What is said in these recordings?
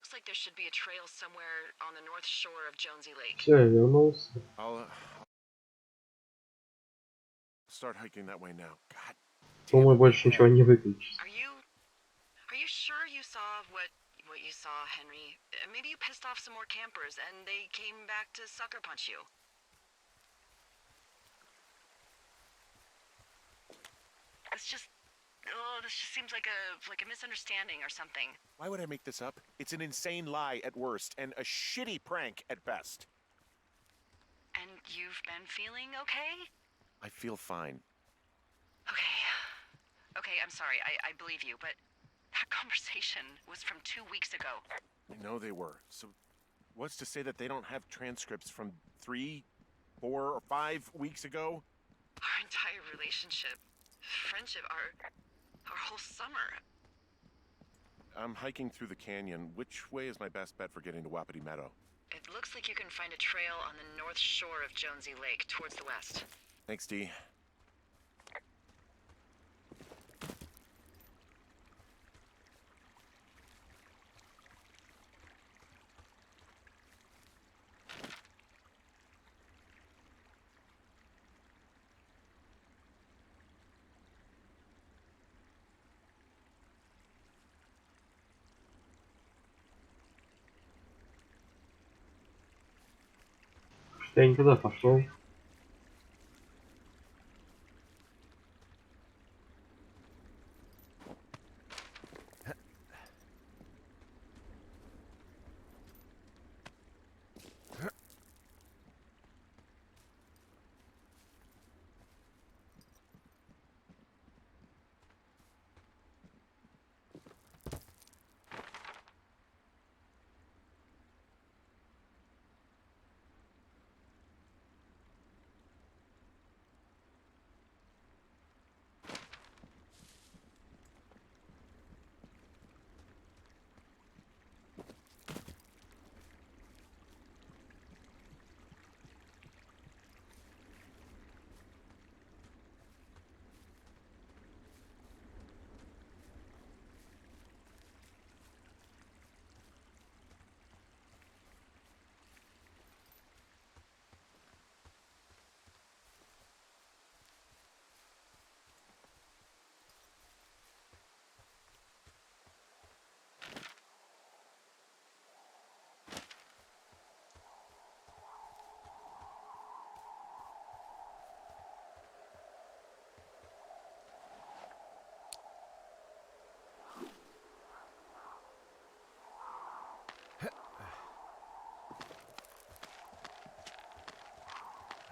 Looks like there should be a trail somewhere on the north shore of Jonesy Lake. Все, я вернулся. I'll start hiking that way now. God damn Думаю, it. больше ничего не выключится. Are you sure you saw what you saw, Henry? Maybe you pissed off some more campers and they came back to sucker punch you. This just seems like a misunderstanding or something. Why would I make this up? It's an insane lie at worst and a shitty prank at best. And you've been feeling okay? I feel fine. Okay, I'm sorry. I believe you, but that conversation was from 2 weeks ago. I know they were. So what's to say that they don't have transcripts from 3, 4, or 5 weeks ago? Our entire relationship, friendship, our whole summer. I'm hiking through the canyon. Which way is my best bet for getting to Wapiti Meadow? It looks like you can find a trail on the north shore of Jonesy Lake, towards the west. Thanks, D. Я никуда пошел.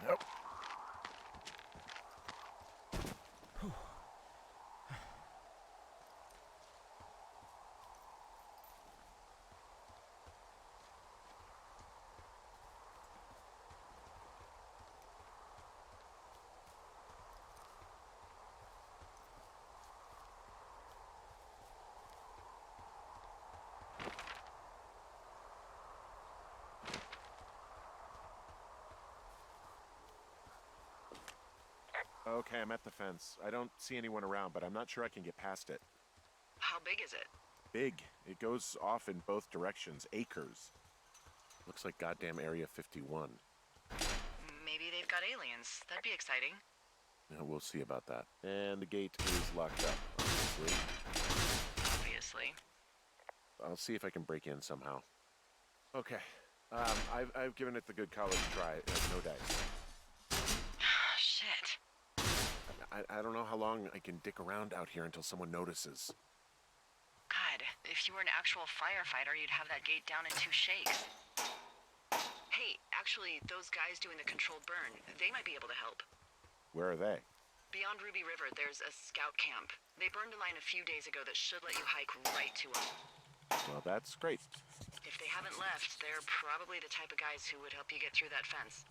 Nope. Okay, I'm at the fence. I don't see anyone around, but I'm not sure I can get past it. How big is it? Big. It goes off in both directions. Acres. Looks like goddamn Area 51. Maybe they've got aliens. That'd be exciting. Yeah, we'll see about that. And the gate is locked up, obviously. Obviously. I'll see if I can break in somehow. Okay. I've given it the good college try. No dice. Shit. I don't know how long I can dick around out here until someone notices. God, if you were an actual firefighter, you'd have that gate down in 2 shakes. Hey, actually, those guys doing the controlled burn, they might be able to help. Where are they? Beyond Ruby River, there's a scout camp. They burned a line a few days ago that should let you hike right to them. Well, that's great. If they haven't left, they're probably the type of guys who would help you get through that fence.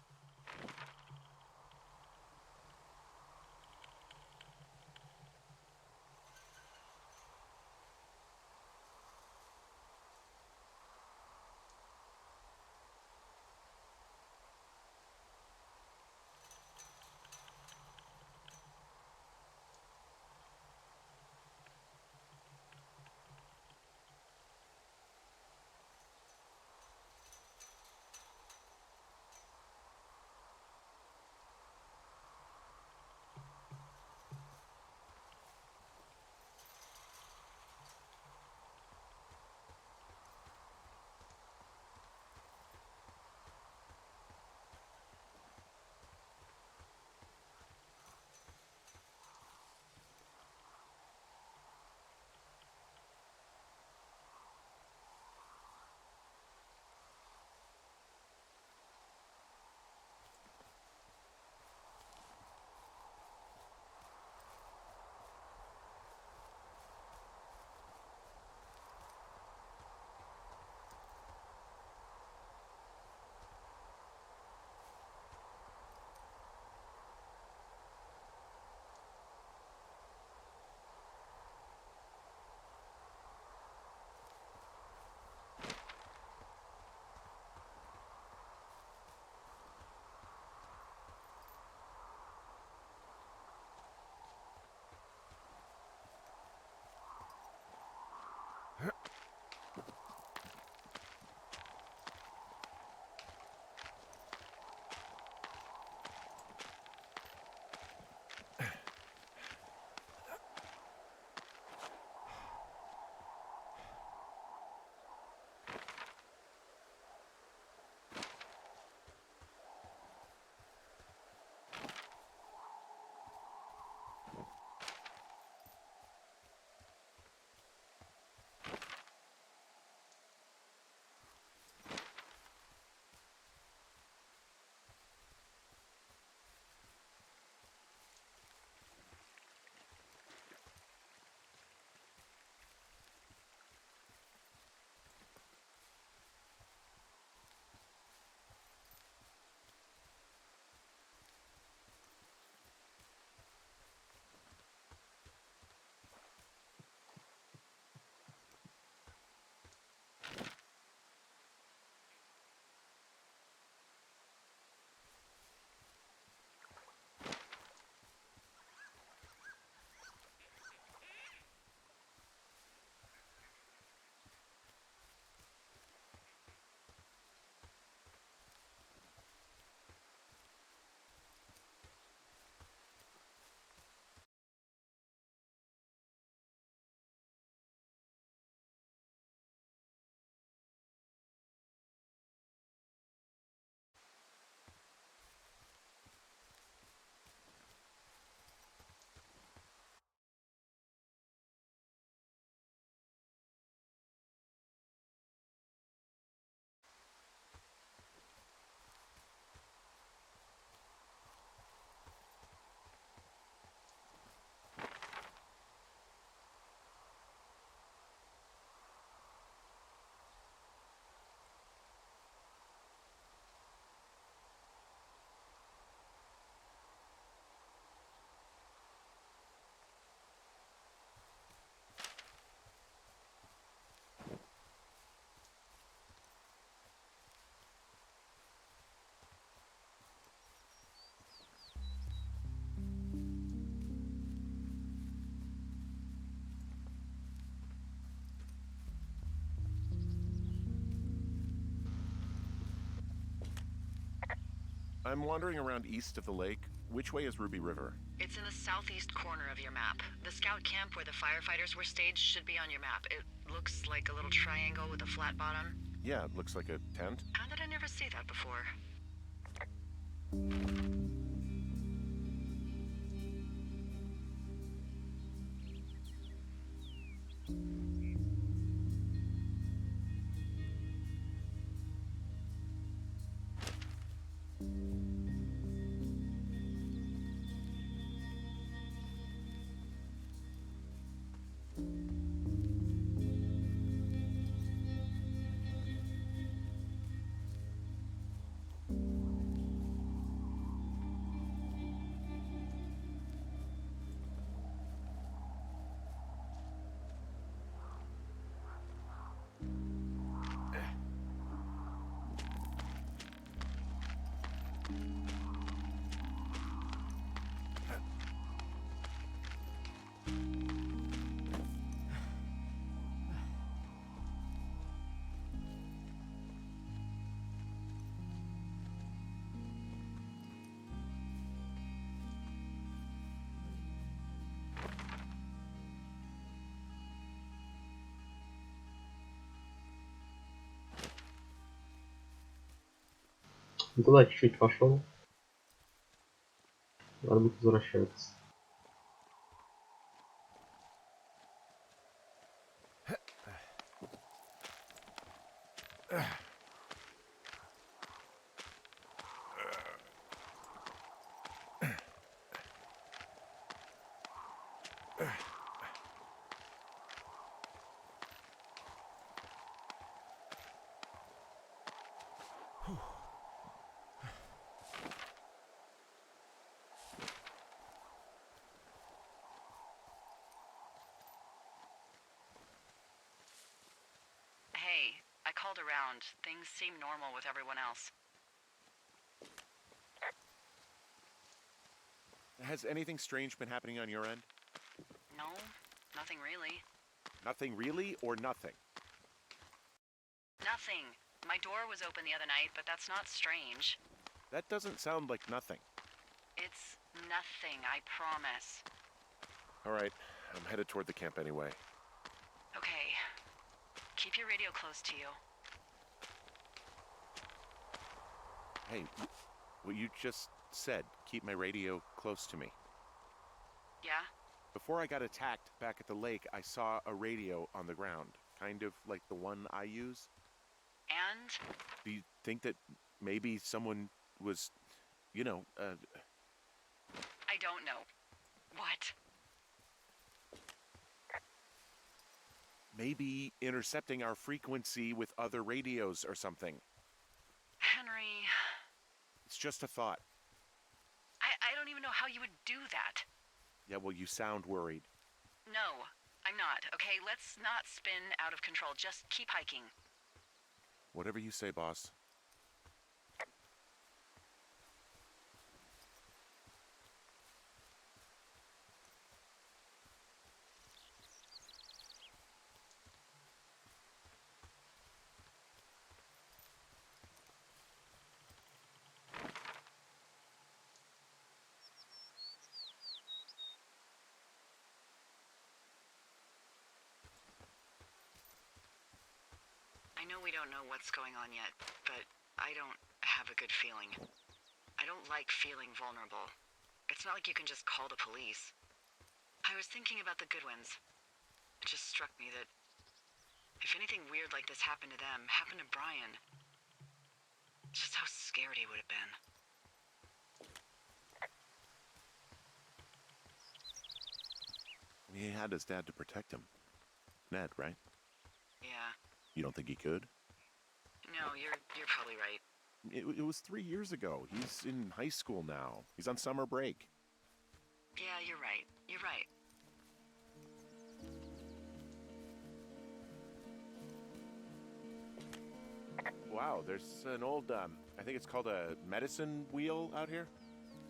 I'm wandering around east of the lake. Which way is Ruby River? It's in the southeast corner of your map. The scout camp where the firefighters were staged should be on your map. It looks like a little triangle with a flat bottom. Yeah, it looks like a tent. How did I never see that before? Туда чуть-чуть пошел. Надо будет возвращаться. Hey, I called around. Things seem normal with everyone else. Has anything strange been happening on your end? No, nothing really. Nothing really or nothing? Nothing. My door was open the other night, but that's not strange. That doesn't sound like nothing. It's nothing, I promise. All right, I'm headed toward the camp anyway. Okay. Keep your radio close to you. Hey, what you just said, keep my radio close to me. Yeah? Before I got attacked back at the lake, I saw a radio on the ground, kind of like the one I use. And? Do you think that maybe someone was, I don't know. What? maybe intercepting our frequency with other radios or something? Henry, It's just a thought. I don't even know how you would do that. Yeah, well, you sound worried. No, I'm not. Okay, let's not spin out of control. Just keep hiking. Whatever you say, boss. I know we don't know what's going on yet, but I don't have a good feeling. I don't like feeling vulnerable. It's not like you can just call the police. I was thinking about the Goodwins. It just struck me that if anything weird like this happened to them, happened to Brian, just how scared he would have been. He had his dad to protect him. Ned, right? Yeah. You don't think he could? No, you're probably right. It was 3 years ago. He's in high school now. He's on summer break. Yeah, you're right. You're right. Wow, there's an old, I think it's called a medicine wheel out here.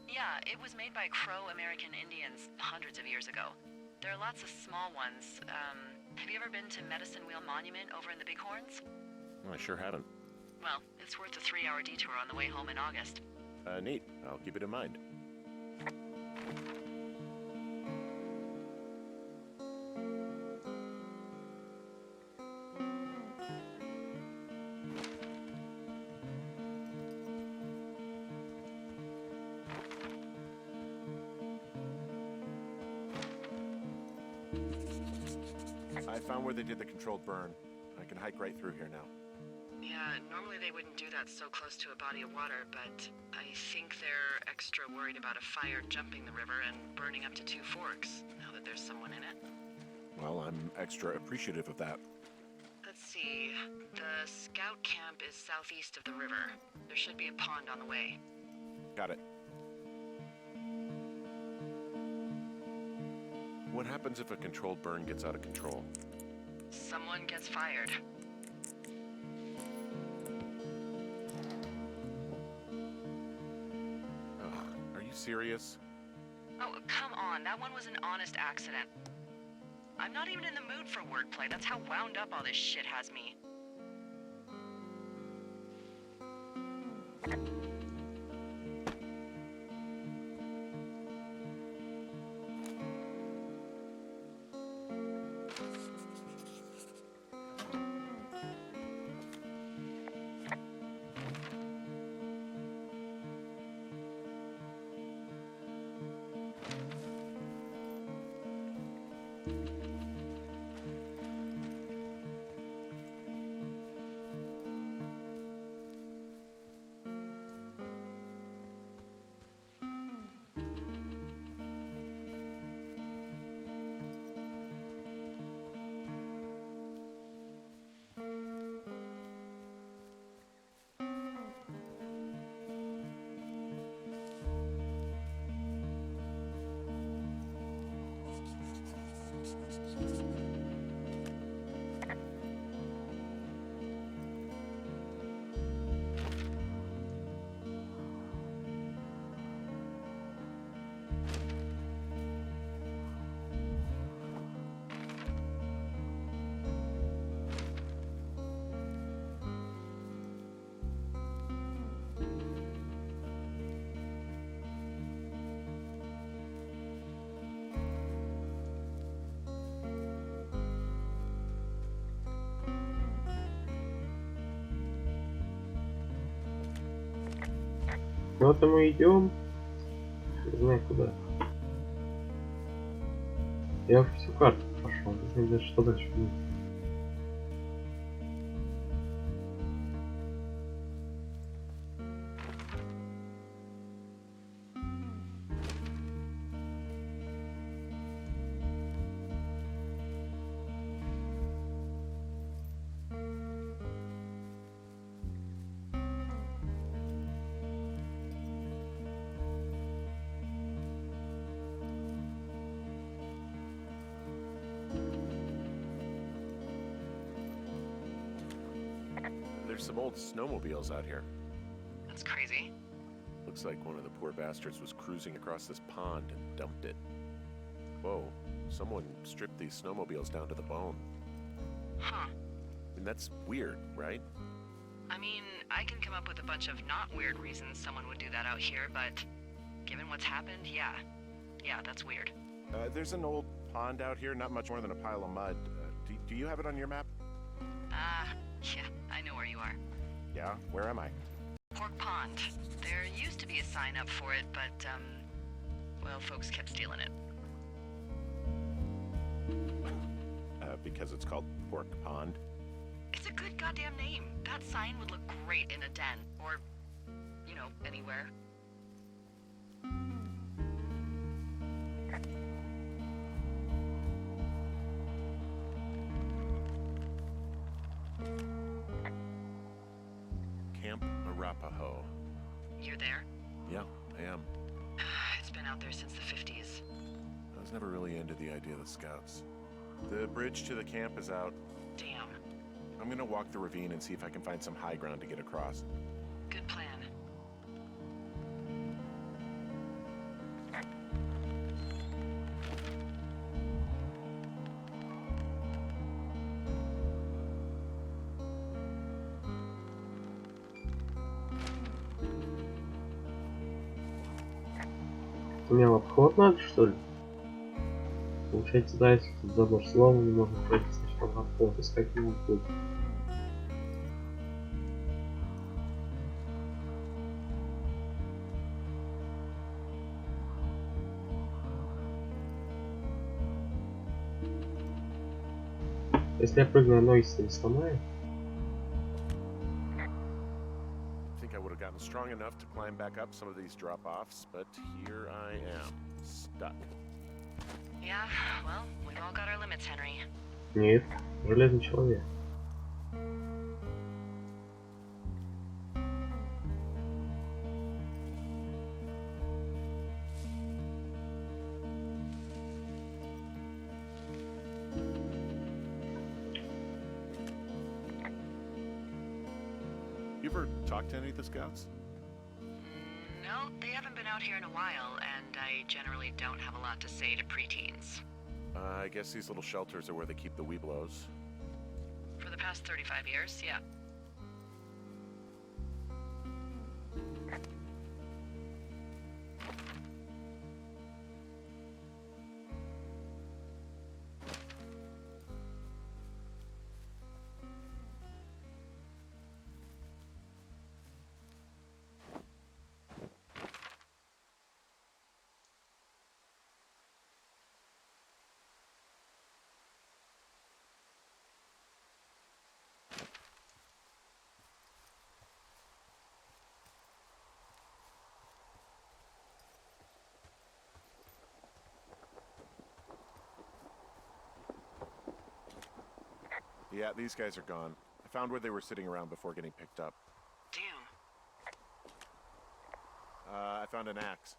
Yeah, it was made by Crow American Indians hundreds of years ago. There are lots of small ones. Have you ever been to Medicine Wheel Monument over in the Bighorns? I sure haven't. Well, it's worth a 3-hour detour on the way home in August. Neat. I'll keep it in mind. I found where they did the controlled burn. I can hike right through here now. Yeah, normally they wouldn't do that so close to a body of water, but I think they're extra worried about a fire jumping the river and burning up to 2 forks, now that there's someone in it. Well, I'm extra appreciative of that. Let's see. The scout camp is southeast of the river. There should be a pond on the way. Got it. What happens if a controlled burn gets out of control? Someone gets fired. Ugh, are you serious? Oh, come on. That one was an honest accident. I'm not even in the mood for wordplay. That's how wound up all this shit has me. Ну вот и мы идем. Не знаю куда. Я уже всю карту прошел. Не знаю даже что дальше будет. There's some old snowmobiles out here. That's crazy. Looks like one of the poor bastards was cruising across this pond and dumped it. Whoa, someone stripped these snowmobiles down to the bone. Huh. And that's weird, right? I mean, I can come up with a bunch of not weird reasons someone would do that out here, but given what's happened, yeah. Yeah, that's weird. There's an old pond out here, not much more than a pile of mud. Do you have it on your map? Yeah, I know where you are. Yeah, where am I? Pork Pond. There used to be a sign up for it, but, well, folks kept stealing it. Because it's called Pork Pond. It's a good goddamn name. That sign would look great in a den, or, you know, anywhere. Camp Arapaho. You're there? Yeah, I am. It's been out there since the 50s. I was never really into the idea of the scouts. The bridge to the camp is out. Damn. I'm gonna walk the ravine and see if I can find some high ground to get across. Good plan. Мне в обход надо, что ли? Получается, да, если тут забор сломан, не можно пройти сначала в обход, искать его тут. Если я прыгну, ноги себе сломаю. I think I would have gotten strong enough to climb back up some of these drop-offs, but here I am, stuck. Yeah, well, we've all got our limits, Henry. Нет, железный человек. You ever talk to any of the scouts? No, they haven't been out here in a while, and I generally don't have a lot to say to preteens. I guess these little shelters are where they keep the weeblos. For the past 35 years, yeah. Yeah, these guys are gone. I found where they were sitting around before getting picked up. Damn. I found an axe.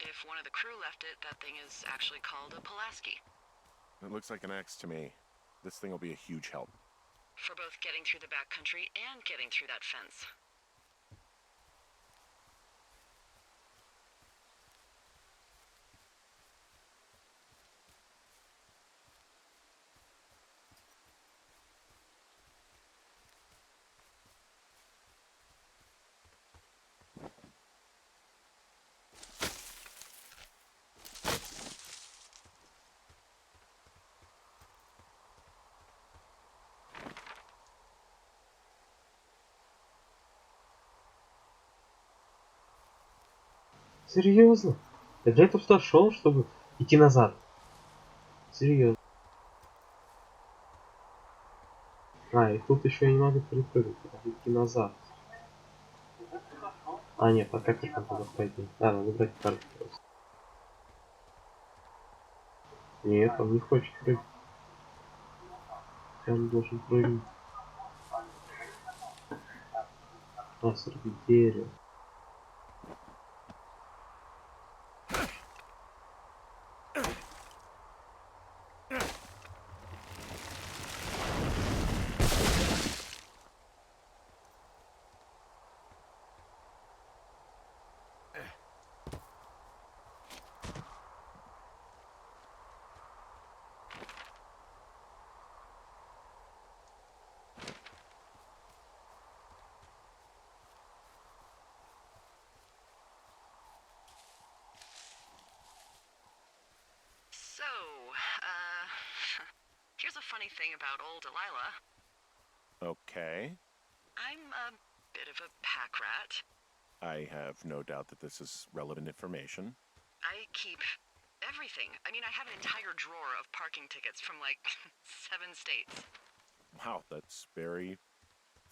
If one of the crew left it, that thing is actually called a Pulaski. It looks like an axe to me. This thing will be a huge help. For both getting through the backcountry and getting through that fence. Серьезно? Я для этого сюда шел, чтобы идти назад. Серьезно. А, и тут еще я не могу перепрыгнуть, надо идти назад. А, нет, а как это надо пройти? Да, надо брать карту просто. Нет, он не хочет прыгать. Он должен прыгнуть. А, среди дерева. So, uh, here's a funny thing about old Delilah. Okay. I'm a bit of a pack rat. I have no doubt that this is relevant information. I keep everything. I mean, I have an entire drawer of parking tickets from like 7 states. Wow, that's very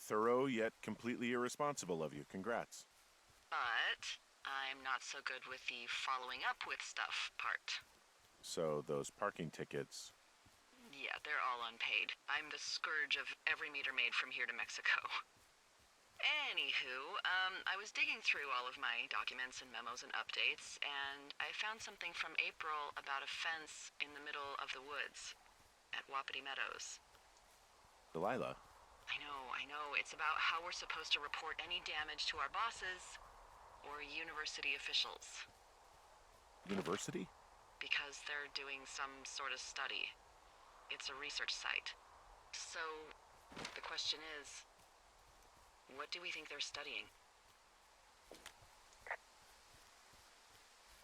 thorough yet completely irresponsible of you. Congrats. But I'm not so good with the following up with stuff part. So those parking tickets. Yeah, they're all unpaid. I'm the scourge of every meter made from here to Mexico. Anywho, I was digging through all of my documents and memos and updates, and I found something from April about a fence in the middle of the woods at Wapiti Meadows. Delilah. I know. It's about how we're supposed to report any damage to our bosses or university officials. University? Because they're doing some sort of study. It's a research site. So, the question is, what do we think they're studying?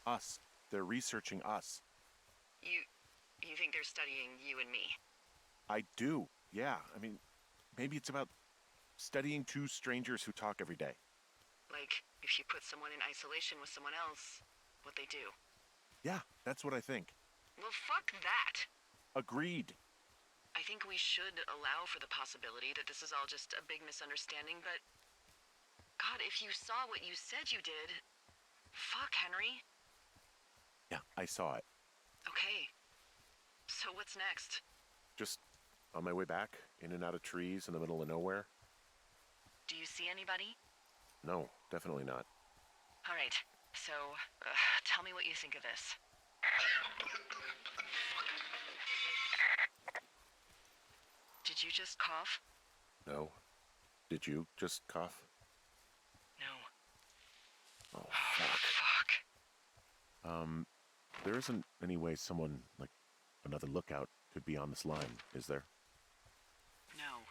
Us. They're researching us. You think they're studying you and me? I do. Yeah. I mean, maybe it's about studying two strangers who talk every day. Like, if you put someone in isolation with someone else, what they do. Yeah, that's what I think. Well, fuck that! Agreed. I think we should allow for the possibility that this is all just a big misunderstanding, but... God, if you saw what you said you did... Fuck, Henry. Yeah, I saw it. Okay. So what's next? Just on my way back, in and out of trees in the middle of nowhere. Do you see anybody? No, definitely not. All right. So, tell me what you think of this. Did you just cough? No. Did you just cough? No. Oh, fuck. Fuck. There isn't any way someone, like, another lookout could be on this line, is there? No.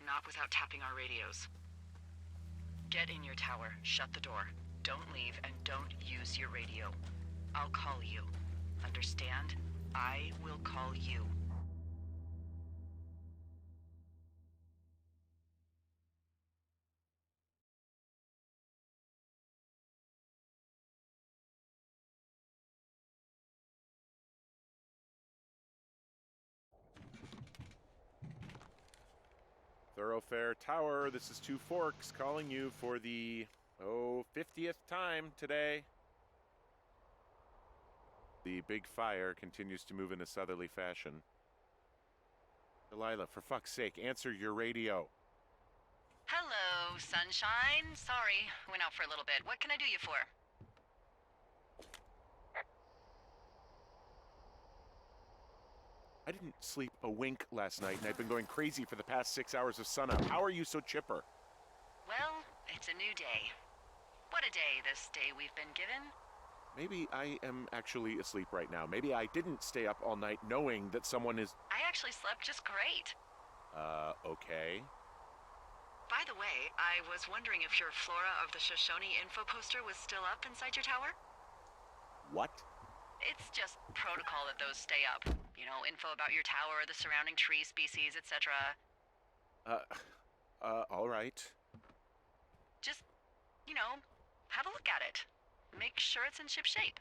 Not without tapping our radios. Get in your tower, shut the door. Don't leave, and don't use your radio. I'll call you. Understand? I will call you. Thoroughfare Tower, this is Two Forks calling you for the, 50th time today. The big fire continues to move in a southerly fashion. Delilah, for fuck's sake, answer your radio. Hello, sunshine. Sorry, went out for a little bit. What can I do you for? I didn't sleep a wink last night, and I've been going crazy for the past 6 hours of sunup. How are you so chipper? Well, it's a new day. What a day, this day we've been given. Maybe I am actually asleep right now. Maybe I didn't stay up all night knowing that someone is... I actually slept just great. Okay. By the way, I was wondering if your Flora of the Shoshone info poster was still up inside your tower? What? It's just protocol that those stay up. You know, info about your tower, the surrounding tree species, etc. All right. Just, you know, have a look at it. Make sure it's in ship shape.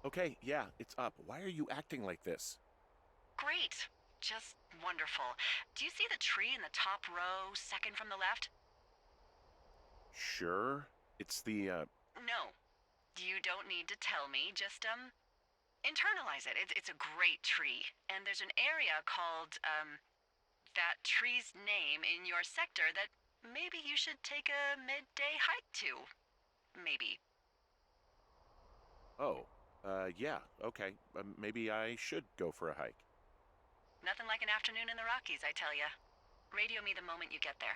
Okay, yeah, it's up. Why are you acting like this? Great. Just wonderful. Do you see the tree in the top row, second from the left? Sure. It's the, No. You don't need to tell me. Just, internalize it. It's a great tree. And there's an area called, that tree's name in your sector that maybe you should take a midday hike to. Maybe. oh, yeah, okay. Maybe I should go for a hike. Nothing like an afternoon in the Rockies, I tell ya. Radio me the moment you get there.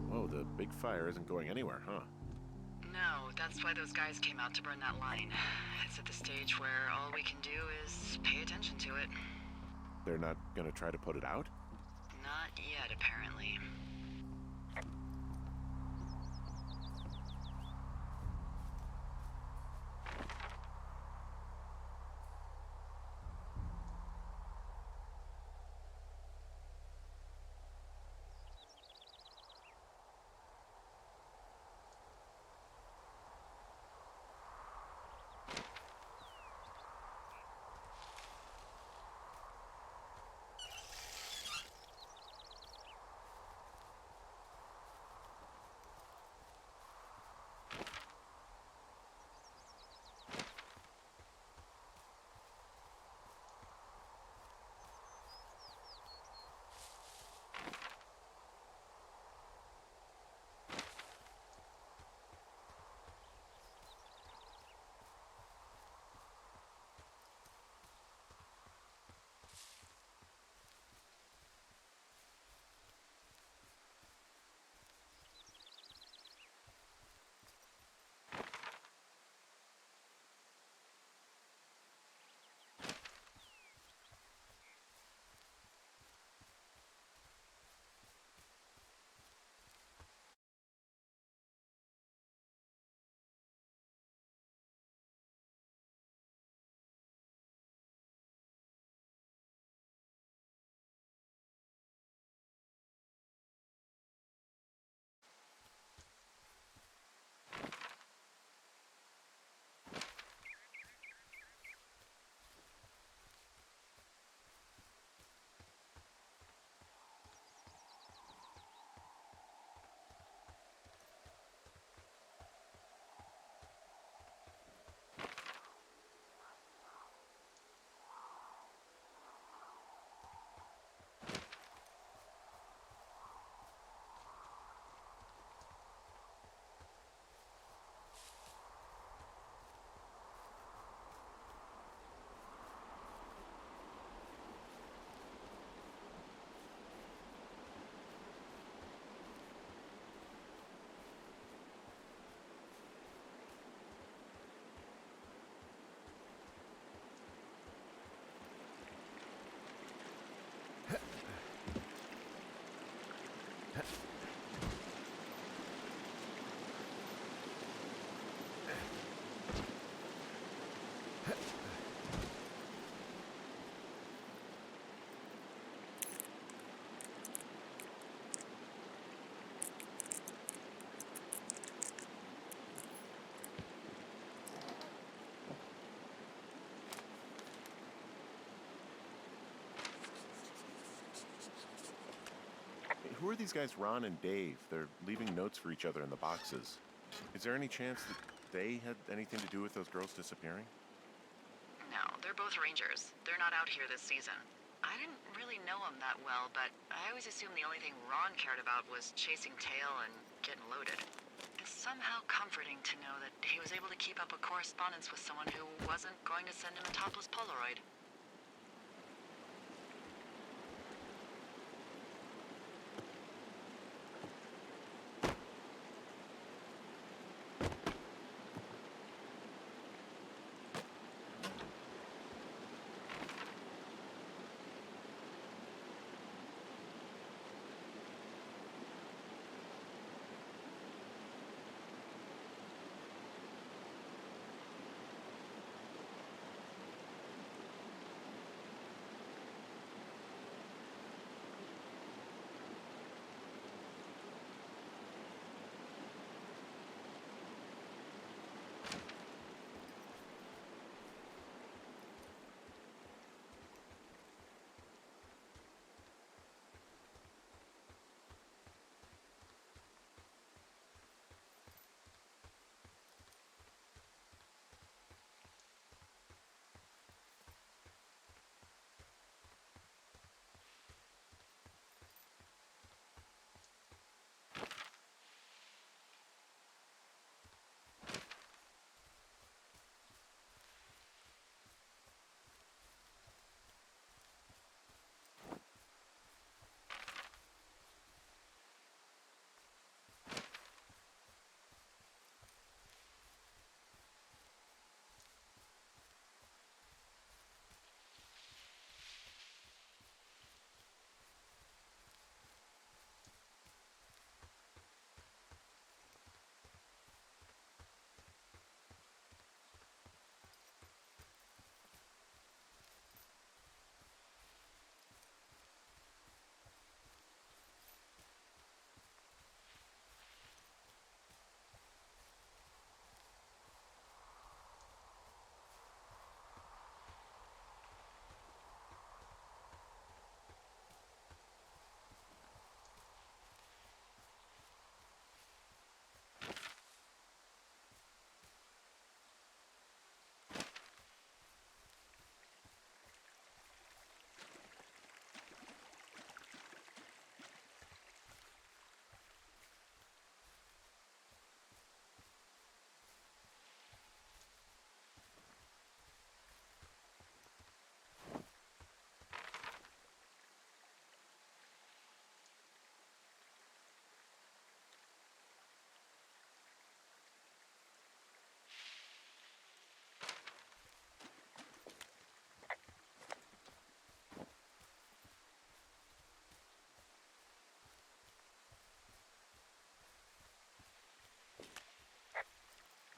Whoa, the big fire isn't going anywhere, huh? No, that's why those guys came out to burn that line. It's at the stage where all we can do is pay attention to it. They're not gonna try to put it out? Not yet, apparently. Who are these guys, Ron and Dave? They're leaving notes for each other in the boxes. Is there any chance that they had anything to do with those girls disappearing? No, they're both rangers. They're not out here this season. I didn't really know them that well, but I always assumed the only thing Ron cared about was chasing tail and getting loaded. It's somehow comforting to know that he was able to keep up a correspondence with someone who wasn't going to send him a topless Polaroid.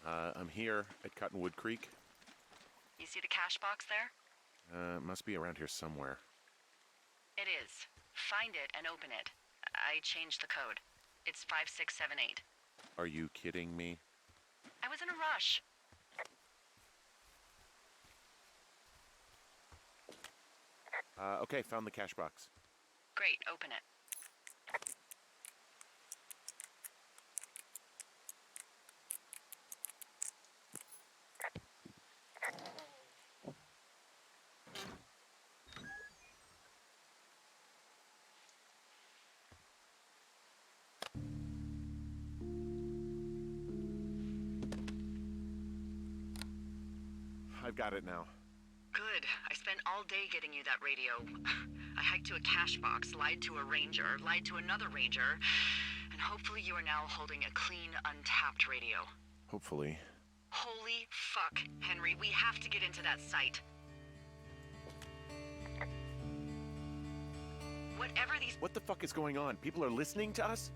I'm here at Cottonwood Creek. You see the cash box there? It must be around here somewhere. It is. Find it and open it. I changed the code. It's 5678. Are you kidding me? I was in a rush. Okay, found the cash box. Great, open it. I've got it now. Good. I spent all day getting you that radio. I hiked to a cash box, lied to a ranger, lied to another ranger, and hopefully you are now holding a clean, untapped radio. Hopefully. Holy fuck, Henry, we have to get into that site. Whatever these... What the fuck is going on? People are listening to us?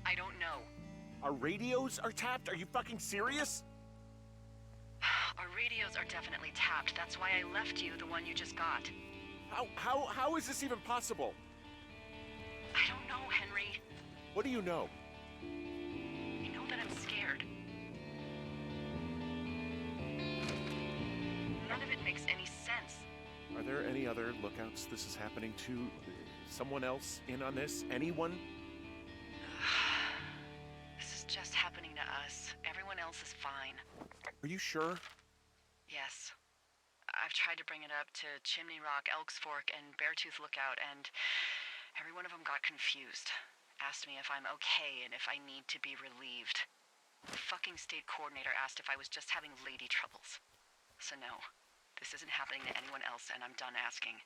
I don't know. Our radios are tapped? Are you fucking serious? Our radios are definitely tapped. That's why I left you the one you just got. How is this even possible? I don't know, Henry. What do you know? I know that I'm scared. None of it makes any sense. Are there any other lookouts this is happening to? Someone else in on this? Anyone? This is just happening to us. Everyone else is fine. Are you sure? Yes. I've tried to bring it up to Chimney Rock, Elks Fork, and Beartooth Lookout, and every one of them got confused. Asked me if I'm okay and if I need to be relieved. The fucking state coordinator asked if I was just having lady troubles. So no, this isn't happening to anyone else, and I'm done asking.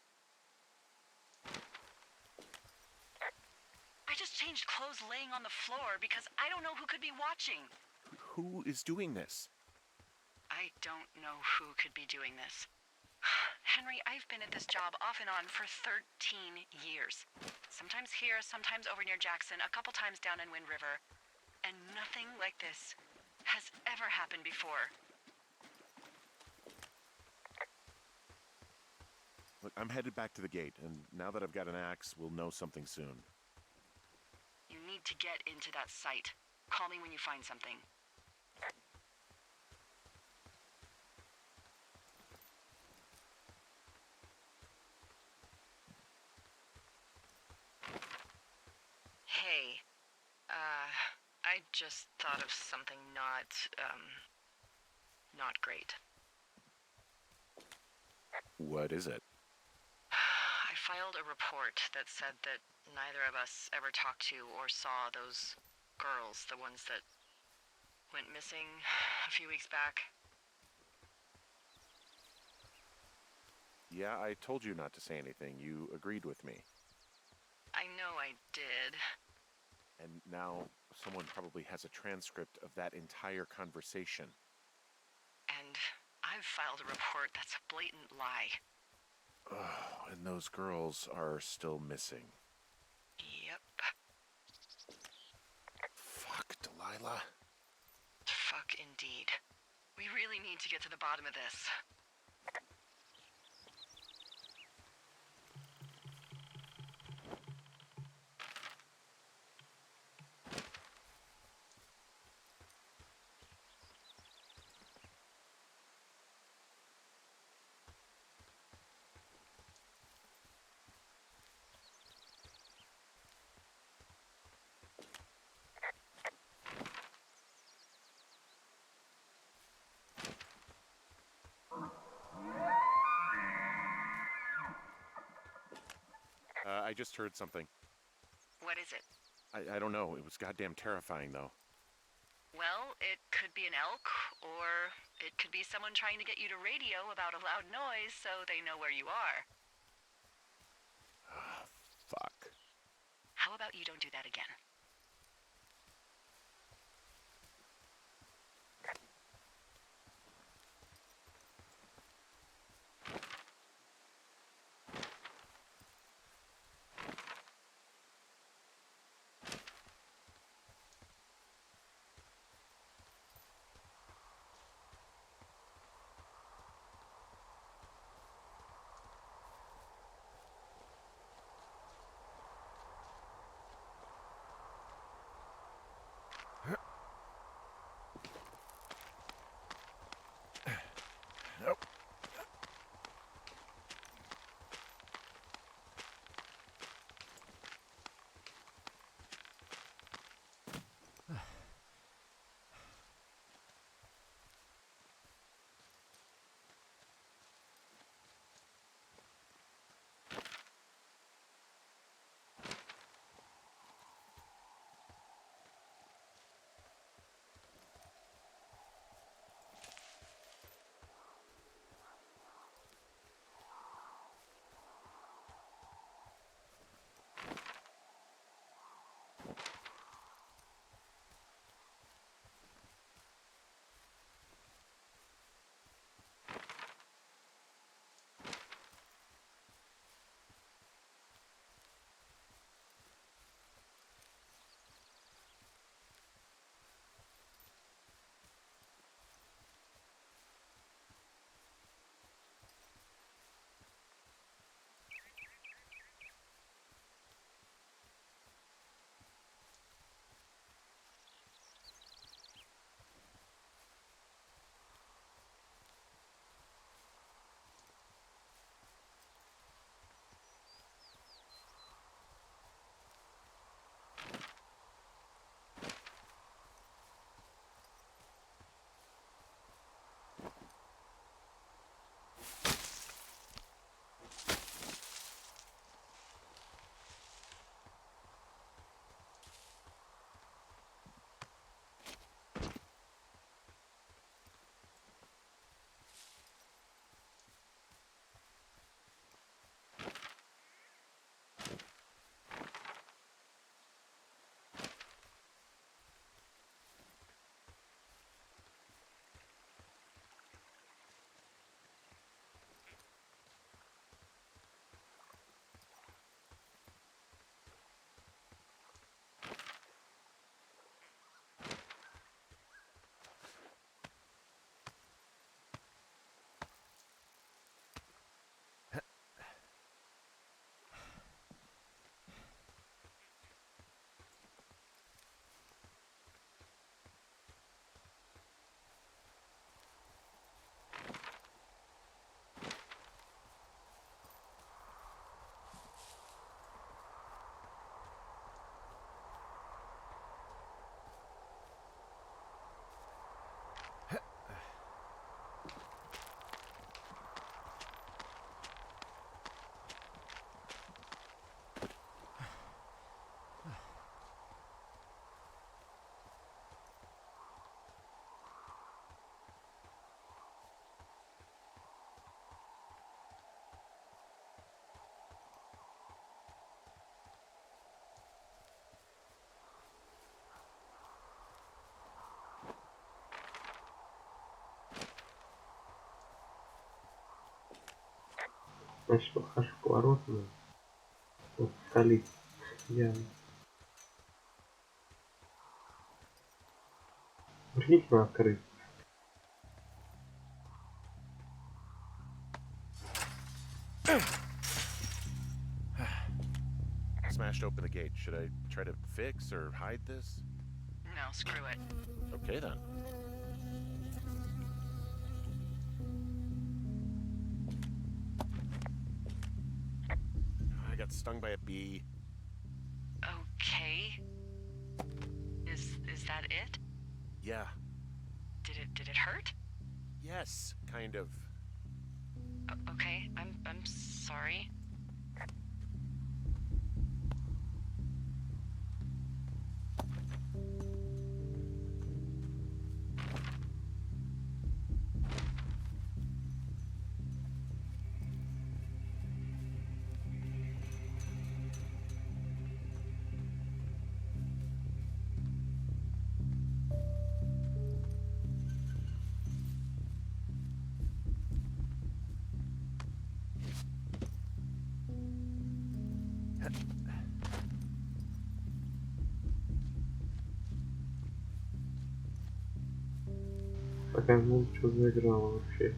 I just changed clothes laying on the floor because I don't know who could be watching. Who is doing this? I don't know who could be doing this. Henry, I've been at this job off and on for 13 years. Sometimes here, sometimes over near Jackson, a couple times down in Wind River. And nothing like this has ever happened before. Look, I'm headed back to the gate, and now that I've got an axe, we'll know something soon. You need to get into that site. Call me when you find something. Hey, I just thought of something not great. What is it? I filed a report that said that neither of us ever talked to or saw those girls, the ones that went missing a few weeks back. Yeah, I told you not to say anything. You agreed with me. I know I did. And now someone probably has a transcript of that entire conversation. And I've filed a report that's a blatant lie. Oh, and those girls are still missing. Yep. Fuck, Delilah. Fuck indeed. We really need to get to the bottom of this. I just heard something. What is it? I don't know. It was goddamn terrifying, though. Well, it could be an elk, or it could be someone trying to get you to radio about a loud noise so they know where you are. Fuck. How about you don't do that again? Значит, подхожу к воротам. Вот столица. Я... Внимательно открыть. Smashed open the gate. Should I try to fix or hide this? No, screw it. Okay then. I got stung by a bee. Okay. Is that it? Yeah. Did it hurt? Yes, kind of. Okay, I'm sorry. Такая музычка заиграла вообще.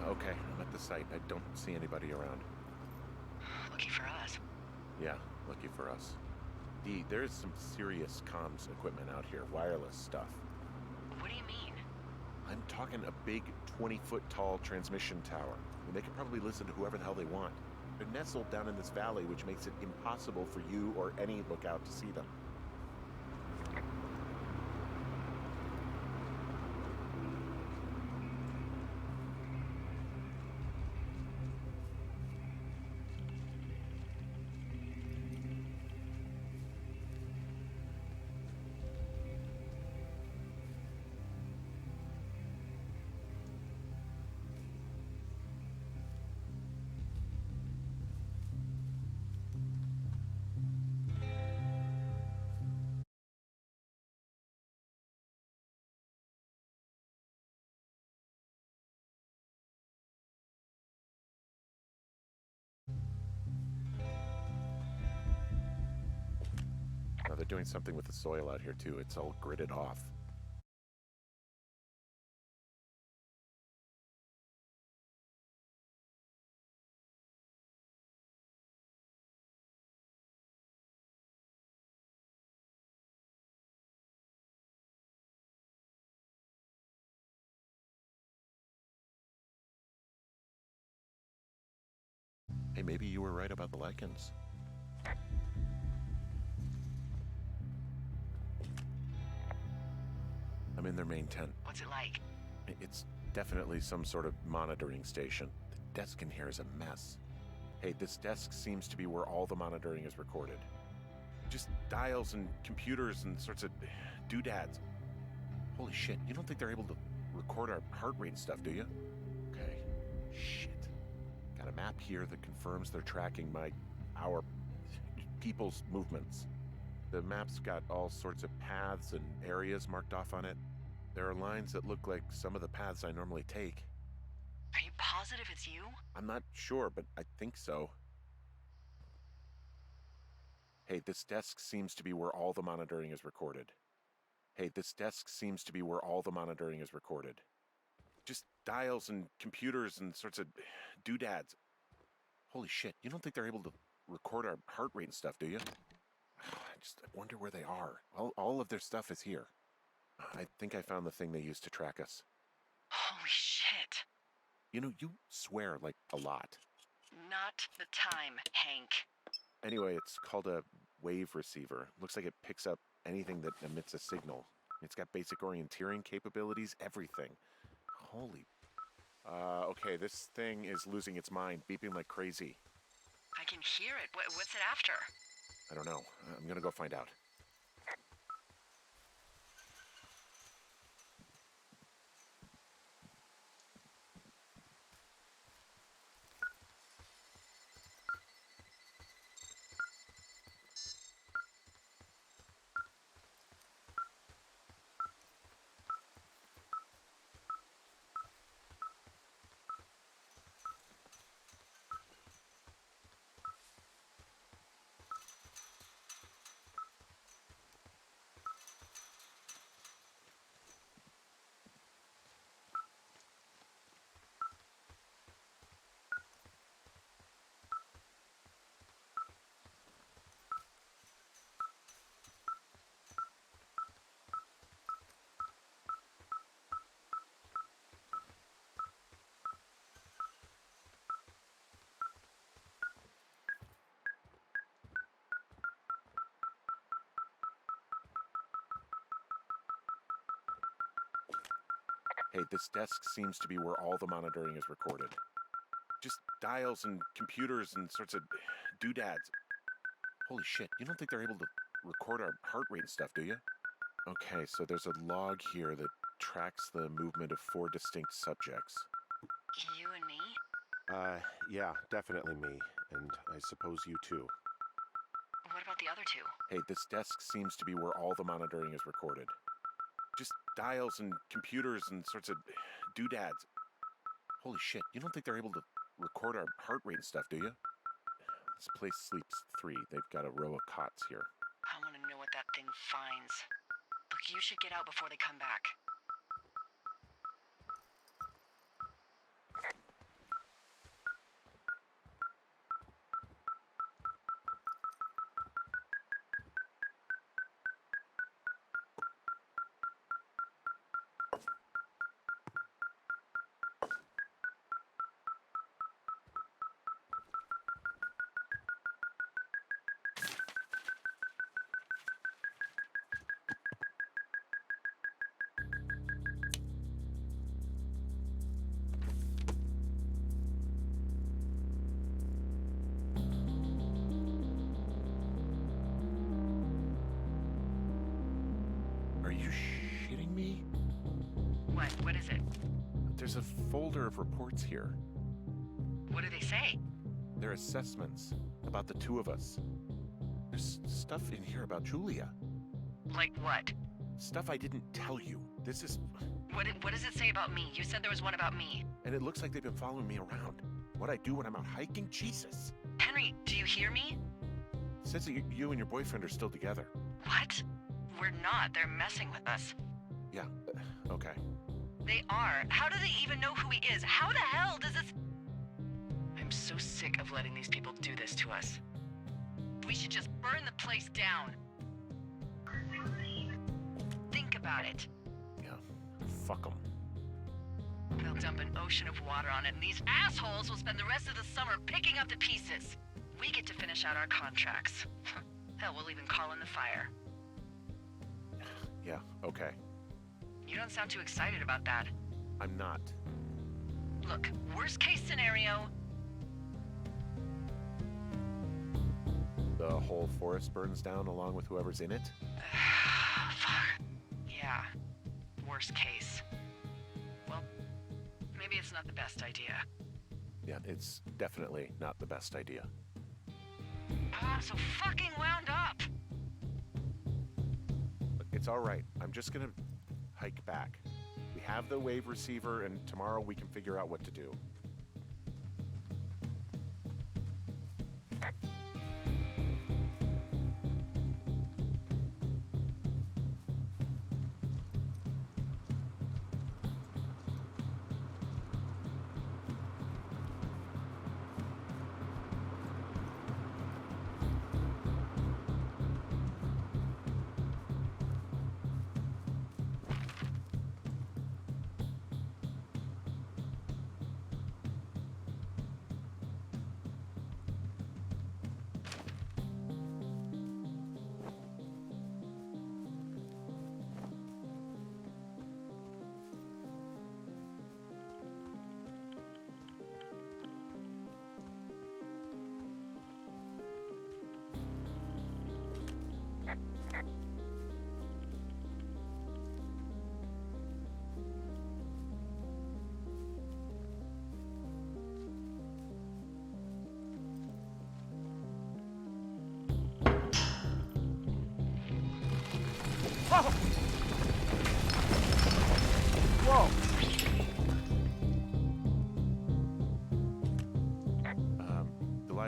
Okay, I'm at the site. I don't see anybody around. Lucky for us. Yeah, lucky for us. Dee, there's some serious comms equipment out here, wireless stuff. What do you mean? I'm talking a big 20-foot tall transmission tower. And they can probably listen to whoever the hell they want. They're nestled down in this valley, which makes it impossible for you or any lookout to see them. Now they're doing something with the soil out here too. It's all gridded off. Hey, maybe you were right about the lichens. I'm in their main tent. What's it like? It's definitely some sort of monitoring station. The desk in here is a mess. Hey, this desk seems to be where all the monitoring is recorded. Just dials and computers and sorts of doodads. Holy shit, you don't think they're able to record our heart rate and stuff, do you? Okay, shit. Got a map here that confirms they're tracking our people's movements. The map's got all sorts of paths and areas marked off on it. There are lines that look like some of the paths I normally take. Are you positive it's you? I'm not sure, but I think so. Hey, this desk seems to be where all the monitoring is recorded. Hey, this desk seems to be where all the monitoring is recorded. Just dials and computers and sorts of doodads. Holy shit, you don't think they're able to record our heart rate and stuff, do you? I wonder where they are. All of their stuff is here. I think I found the thing they used to track us. Holy shit. You know, you swear like a lot. not the time, Hank. Anyway, it's called a wave receiver. Looks like it picks up anything that emits a signal. It's got basic orienteering capabilities, everything. Holy... okay, this thing is losing its mind, beeping like crazy. I can hear it. What's it after? I don't know. I'm gonna go find out. Hey, this desk seems to be where all the monitoring is recorded. Just dials and computers and sorts of doodads. Holy shit, you don't think they're able to record our heart rate and stuff, do you? Okay, so there's a log here that tracks the movement of 4 distinct subjects. You and me? Yeah, definitely me. And I suppose you too. What about the other two? Hey, this desk seems to be where all the monitoring is recorded. Just dials and computers and sorts of doodads. Holy shit, you don't think they're able to record our heart rate and stuff, do you? This place sleeps 3. They've got a row of cots here. I want to know what that thing finds. Look, you should get out before they come back. Are you shitting me? What is it? There's a folder of reports here. What do they say? They're assessments about the 2 of us. There's stuff in here about Julia. Like what? Stuff I didn't tell you. This is... What does it say about me? You said there was one about me. And it looks like they've been following me around. What I do when I'm out hiking? Jesus. Henry, do you hear me? It says that you and your boyfriend are still together. What? We're not. They're messing with us. Yeah, okay. They are. How do they even know who he is? How the hell does this... I'm so sick of letting these people do this to us. We should just burn the place down. Think about it. Yeah, fuck them. They'll dump an ocean of water on it, and these assholes will spend the rest of the summer picking up the pieces. We get to finish out our contracts. Hell, we'll even call in the fire. Yeah, okay. You don't sound too excited about that. I'm not. Look, worst case scenario... The whole forest burns down along with whoever's in it? Fuck. Yeah. Worst case. Well, maybe it's not the best idea. Yeah, it's definitely not the best idea. I'm so fucking wound up! It's all right. I'm just gonna hike back. We have the wave receiver, and tomorrow we can figure out what to do.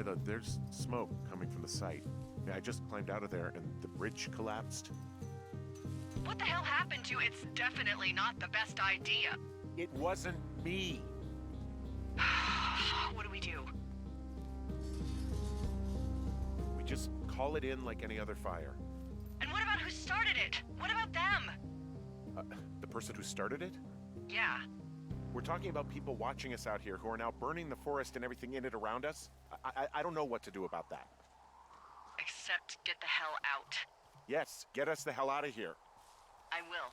though. There's smoke coming from the site. I just climbed out of there and the bridge collapsed. What the hell happened to you? It's definitely not the best idea. It wasn't me. What do we do? We just call it in like any other fire. And what about who started it? What about them? The person who started it? Yeah. We're talking about people watching us out here who are now burning the forest and everything in it around us. I don't know what to do about that. Except get the hell out. Yes, get us the hell out of here. I will.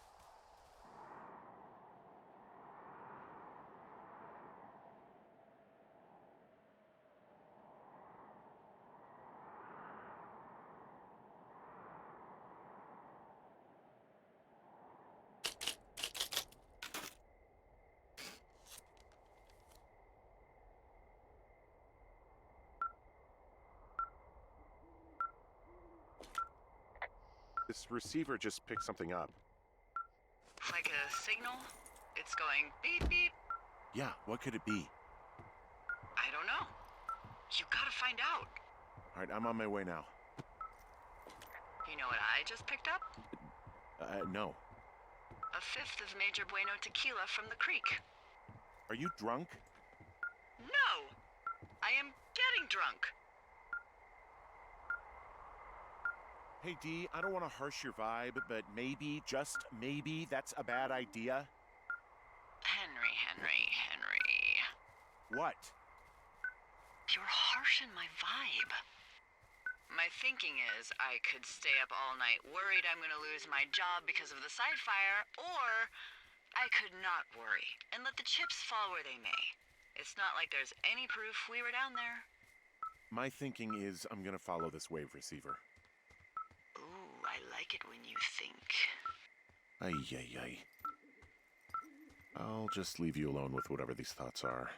This receiver just picked something up. Like a signal? It's going beep beep. Yeah, what could it be? I don't know. You gotta find out. All right, I'm on my way now. You know what I just picked up? No. A fifth of Major Bueno tequila from the creek. Are you drunk? No! I am getting drunk. Hey, Dee, I don't want to harsh your vibe, but maybe, just maybe, that's a bad idea. Henry. What? You're harshing my vibe. My thinking is I could stay up all night worried I'm gonna lose my job because of the side fire, or I could not worry and let the chips fall where they may. It's not like there's any proof we were down there. My thinking is I'm gonna follow this wave receiver. Ooh, I like it when you think. Ay. I'll just leave you alone with whatever these thoughts are.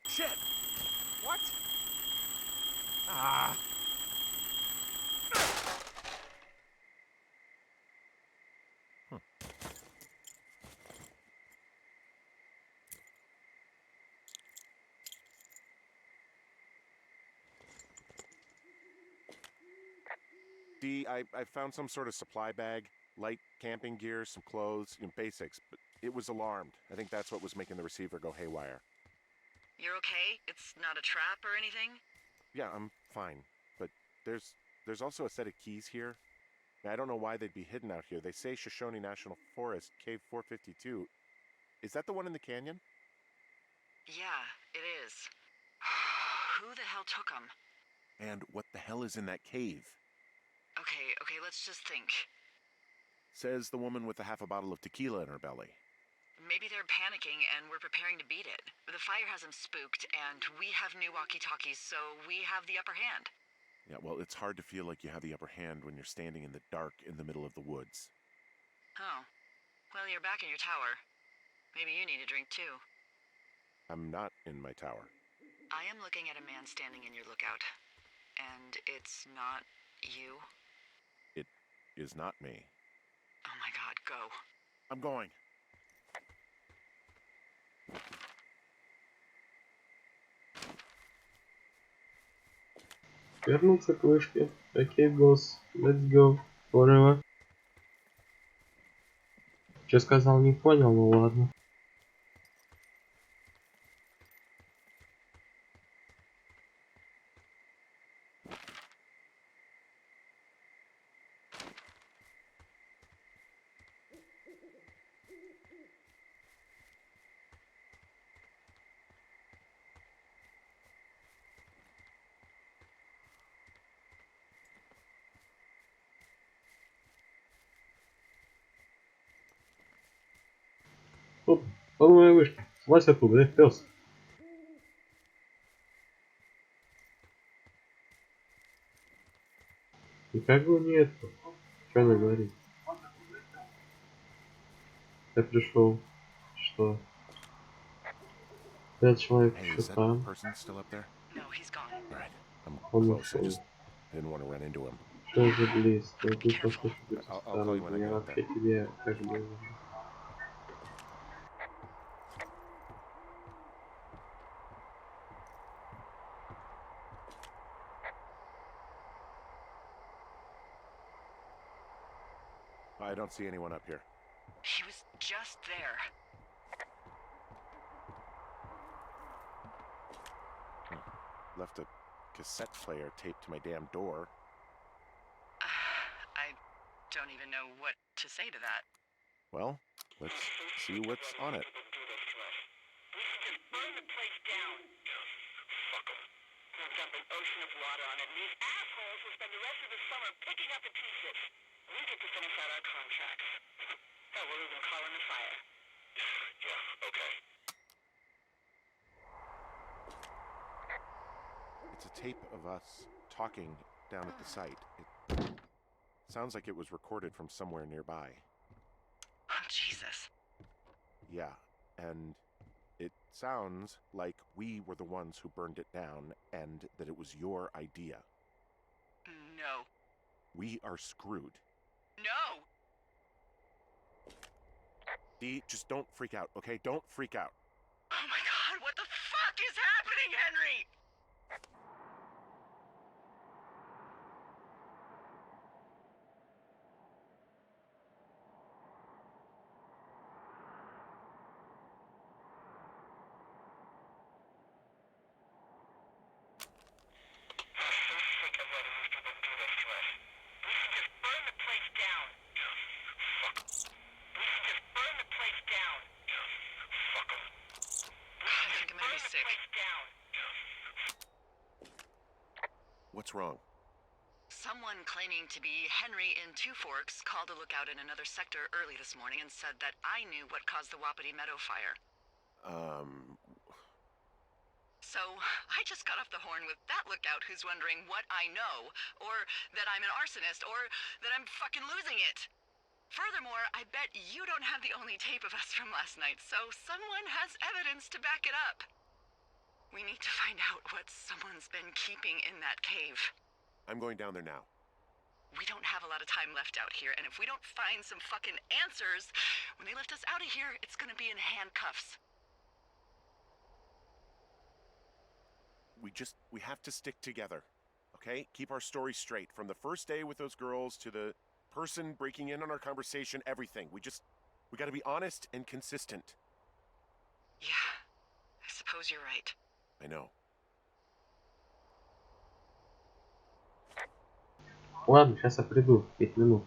Shit! What? Ah! D, I found some sort of supply bag, light camping gear, some clothes, basics, but it was alarmed. I think that's what was making the receiver go haywire. You're okay? It's not a trap or anything? Yeah, I'm fine, but there's also a set of keys here. I don't know why they'd be hidden out here. They say Shoshone National Forest, Cave 452. Is that the one in the canyon? Yeah, it is. Who the hell took them? And what the hell is in that cave? Okay, let's just think. Says the woman with a half a bottle of tequila in her belly. Maybe they're panicking and we're preparing to beat it. The fire has them spooked, and we have new walkie-talkies, so we have the upper hand. Yeah, well, it's hard to feel like you have the upper hand when you're standing in the dark in the middle of the woods. Oh. Well, you're back in your tower. Maybe you need a drink, too. I'm not in my tower. I am looking at a man standing in your lookout. And it's not you? It is not me. Oh my god, go. I'm going. Вернуться к вышке. Окей, босс. Let's go. Forever. Что сказал, не понял, ну ладно. Тут, по новой вышке. Слазь оттуда, пес. И как бы не это. Что она говорит? Я пришел. Что? Этот человек Hey, еще is that там. person still up there? No, he's gone. All right, I'm Он close. I ушел. just didn't want to run into him. Что за близ? Я тут Careful. послушаю быть I'll call you when I осторожным. Я get up вообще there. тебе как бы... I don't see anyone up here. He was just there. Left a cassette player taped to my damn door. I don't even know what to say to that. Well, let's see what's on it. Burn the place down. Fuck them. We'll dump an ocean of water on it, and these assholes will spend the rest of the summer picking up the pieces. We get to finish out our contracts. Oh, we'll even call in the fire. Yeah, okay. It's a tape of us talking down at the site. It sounds like it was recorded from somewhere nearby. Oh, Jesus. Yeah, and it sounds like we were the ones who burned it down and that it was your idea. No. We are screwed. No! Dee, just don't freak out, okay? Don't freak out. Oh my god, what the fuck is happening, Henry? What's wrong? Someone claiming to be Henry in Two Forks called a lookout in another sector early this morning and said that I knew what caused the Wapiti Meadow fire. So I just got off the horn with that lookout who's wondering what I know, or that I'm an arsonist, or that I'm fucking losing it. Furthermore, I bet you don't have the only tape of us from last night, so someone has evidence to back it up. We need to find out what someone's been keeping in that cave. I'm going down there now. We don't have a lot of time left out here, and if we don't find some fucking answers, when they lift us out of here, it's gonna be in handcuffs. We have to stick together, okay? Keep our story straight. From the first day with those girls to the person breaking in on our conversation, everything. We gotta be honest and consistent. Yeah, I suppose you're right. I know. Ладно, сейчас я приду. 5 минут.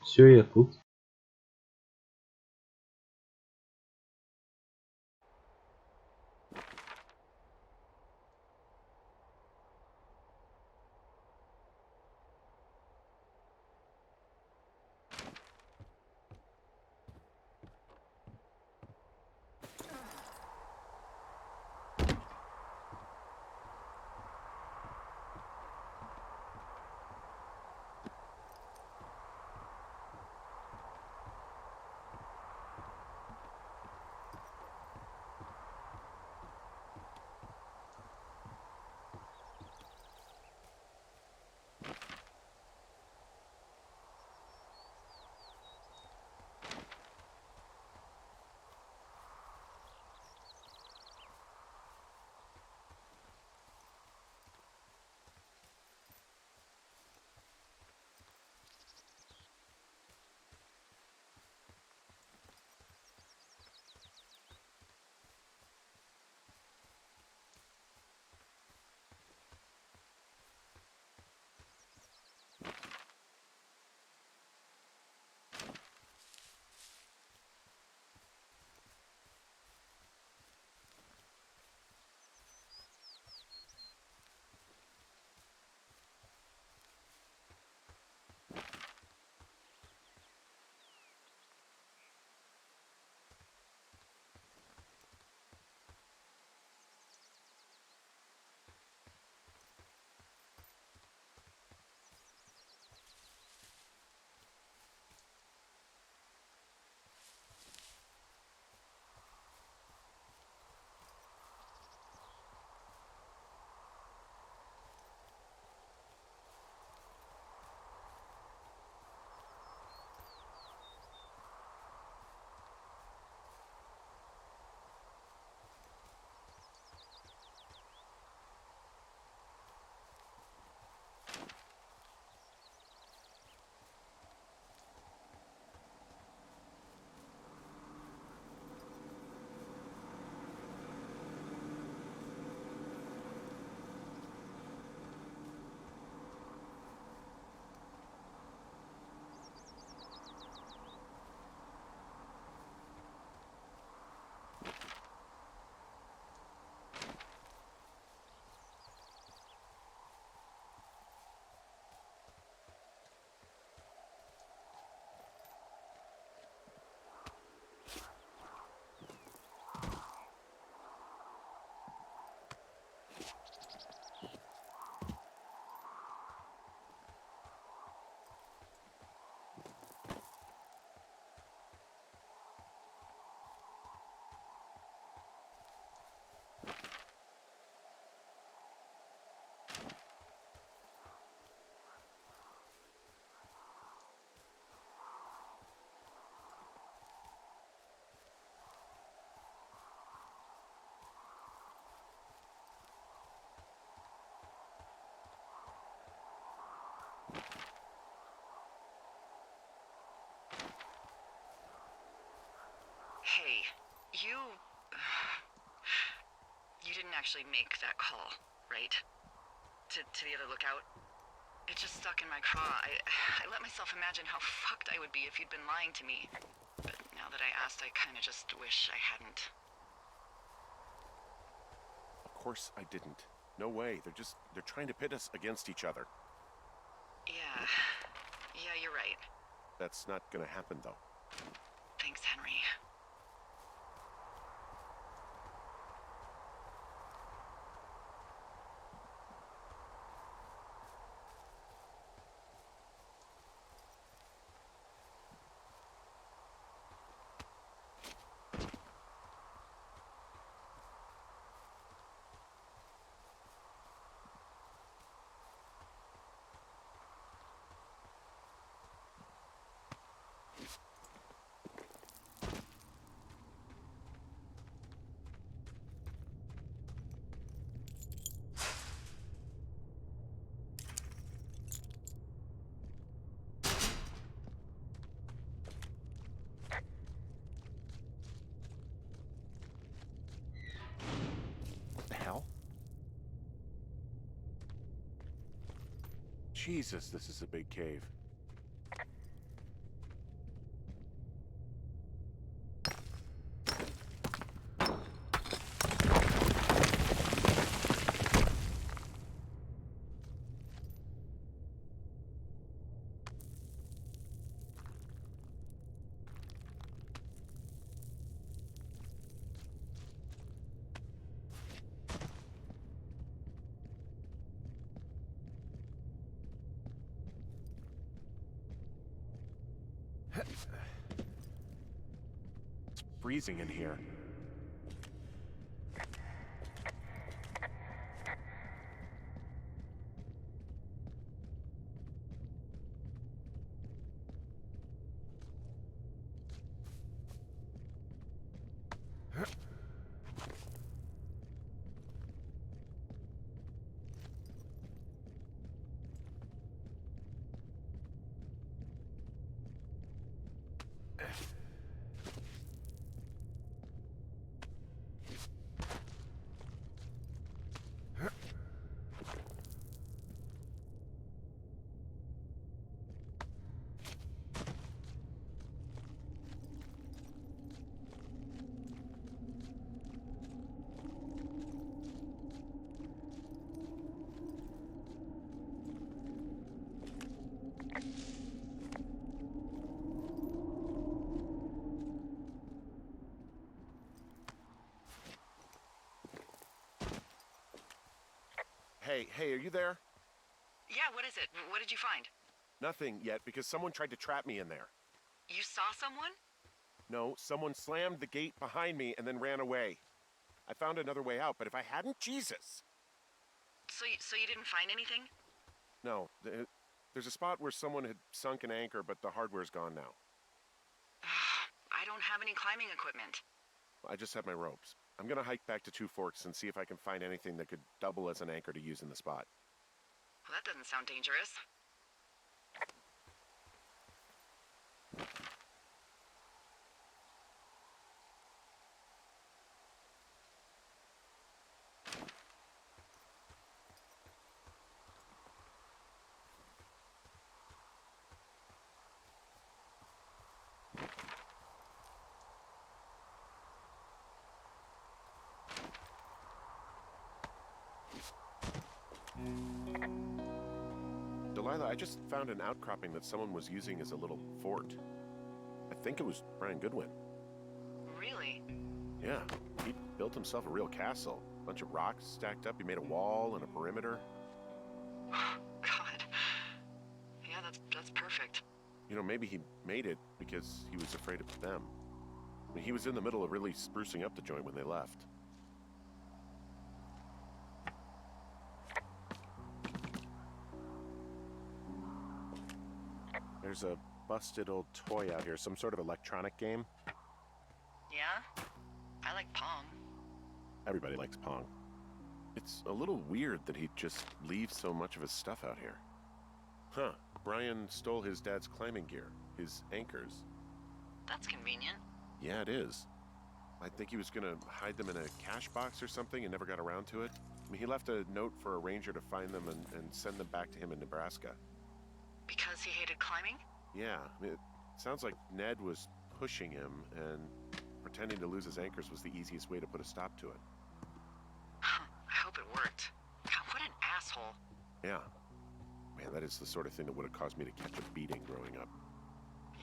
Все, я тут. Hey, you... You didn't actually make that call, right? To the other lookout? It just stuck in my craw. I let myself imagine how fucked I would be if you'd been lying to me. But now that I asked, I kinda just wish I hadn't. Of course I didn't. No way. They're trying to pit us against each other. Yeah. Yeah, you're right. That's not gonna happen, though. Thanks, Henry. What the hell? Jesus, this is a big cave. It's freezing in here. Hey, are you there? Yeah, what is it? What did you find? Nothing yet, because someone tried to trap me in there. You saw someone? No, someone slammed the gate behind me and then ran away. I found another way out, but if I hadn't, Jesus! So you didn't find anything? No, there's a spot where someone had sunk an anchor, but the hardware's gone now. I don't have any climbing equipment. I just have my ropes. I'm gonna hike back to Two Forks and see if I can find anything that could double as an anchor to use in the spot. Well, that doesn't sound dangerous. Delilah, I just found an outcropping that someone was using as a little fort. I think it was Brian Goodwin. Really? Yeah, he built himself a real castle. A bunch of rocks stacked up. He made a wall and a perimeter. God. Yeah, that's perfect. You know, maybe he made it because he was afraid of them. I mean, he was in the middle of really sprucing up the joint when they left. There's a busted old toy out here, some sort of electronic game. Yeah? I like Pong. Everybody likes Pong. It's a little weird that he'd just leave so much of his stuff out here. Huh, Brian stole his dad's climbing gear, his anchors. That's convenient. Yeah, it is. I think he was gonna hide them in a cash box or something and never got around to it. I mean, he left a note for a ranger to find them and send them back to him in Nebraska. Because he hated climbing? Yeah, I mean, it sounds like Ned was pushing him, and pretending to lose his anchors was the easiest way to put a stop to it. Huh, I hope it worked. God, what an asshole. Yeah. Man, that is the sort of thing that would have caused me to catch a beating growing up.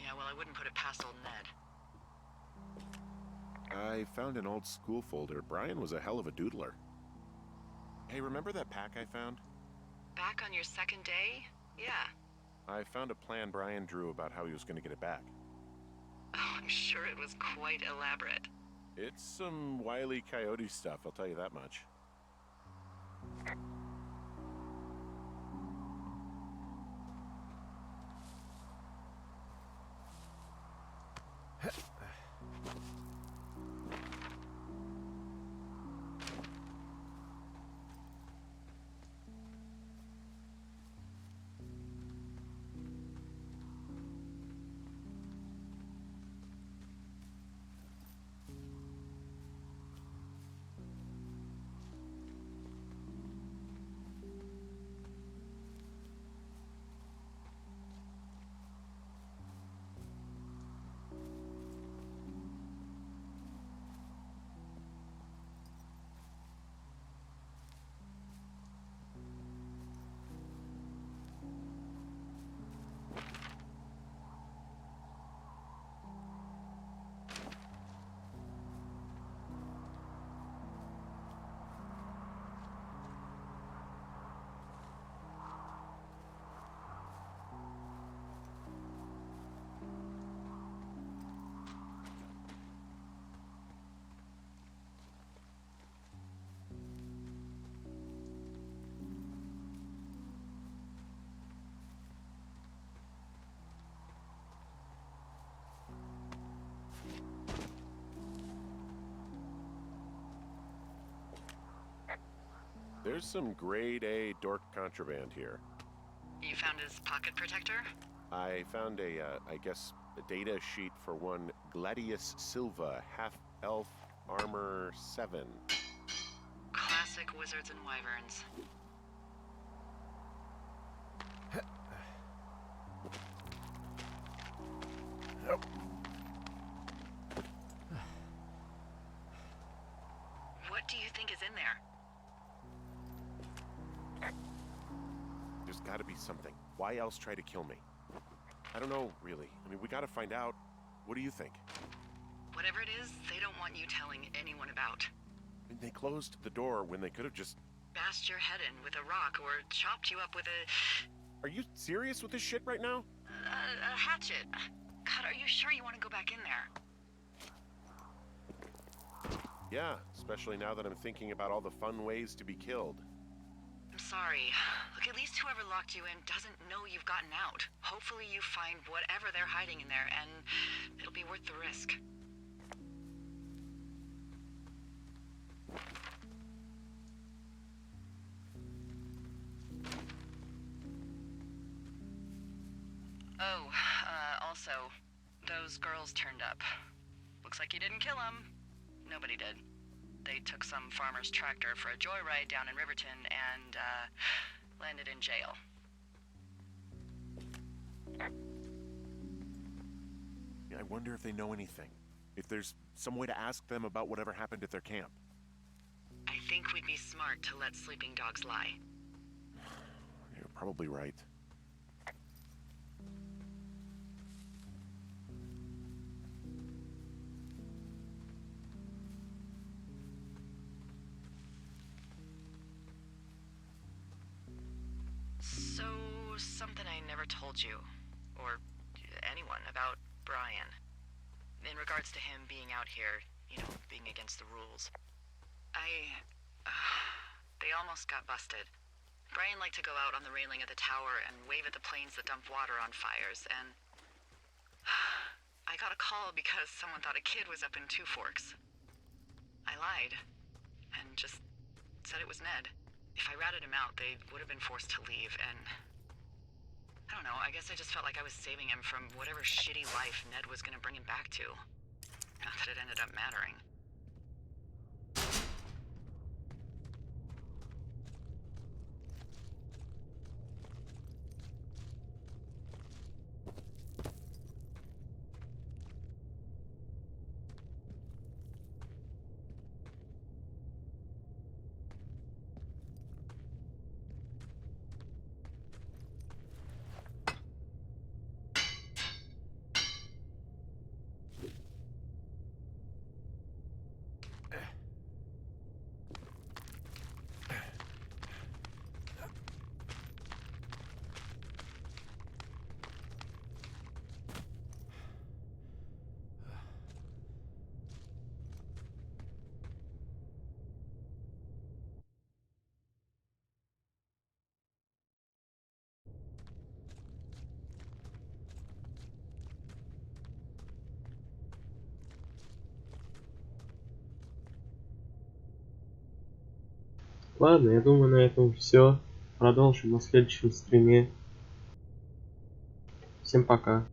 Yeah, well, I wouldn't put it past old Ned. I found an old school folder. Brian was a hell of a doodler. Hey, remember that pack I found? Back on your second day? Yeah. I found a plan Brian drew about how he was going to get it back. Oh, I'm sure it was quite elaborate. It's some Wile E. Coyote stuff, I'll tell you that much. There's some grade A dork contraband here. You found his pocket protector? I found I guess, a data sheet for one Gladius Silva, half-elf armor 7. Classic wizards and wyverns. What do you think is in there? There's gotta be something. Why else try to kill me? I don't know, really. I mean, we gotta find out. What do you think? Whatever it is, they don't want you telling anyone about. I mean, they closed the door when they could have just... Bashed your head in with a rock or chopped you up with a... Are you serious with this shit right now? a hatchet. God, are you sure you want to go back in there? Yeah, especially now that I'm thinking about all the fun ways to be killed. I'm sorry. Look, at least whoever locked you in doesn't know you've gotten out. Hopefully you find whatever they're hiding in there, and it'll be worth the risk. Oh, also, those girls turned up. Looks like you didn't kill them. Nobody did. They took some farmer's tractor for a joyride down in Riverton and, landed in jail. I wonder if they know anything. If there's some way to ask them about whatever happened at their camp. I think we'd be smart to let sleeping dogs lie. You're probably right. So, something I never told you, or anyone, about Brian. In regards to him being out here, you know, being against the rules. They almost got busted. Brian liked to go out on the railing of the tower and wave at the planes that dumped water on fires, and... I got a call because someone thought a kid was up in Two Forks. I lied, and just said it was Ned. If I ratted him out, they would have been forced to leave, and... I don't know, I guess I just felt like I was saving him from whatever shitty life Ned was gonna bring him back to. Not that it ended up mattering. Ладно, я думаю, на этом все. Продолжим на следующем стриме. Всем пока.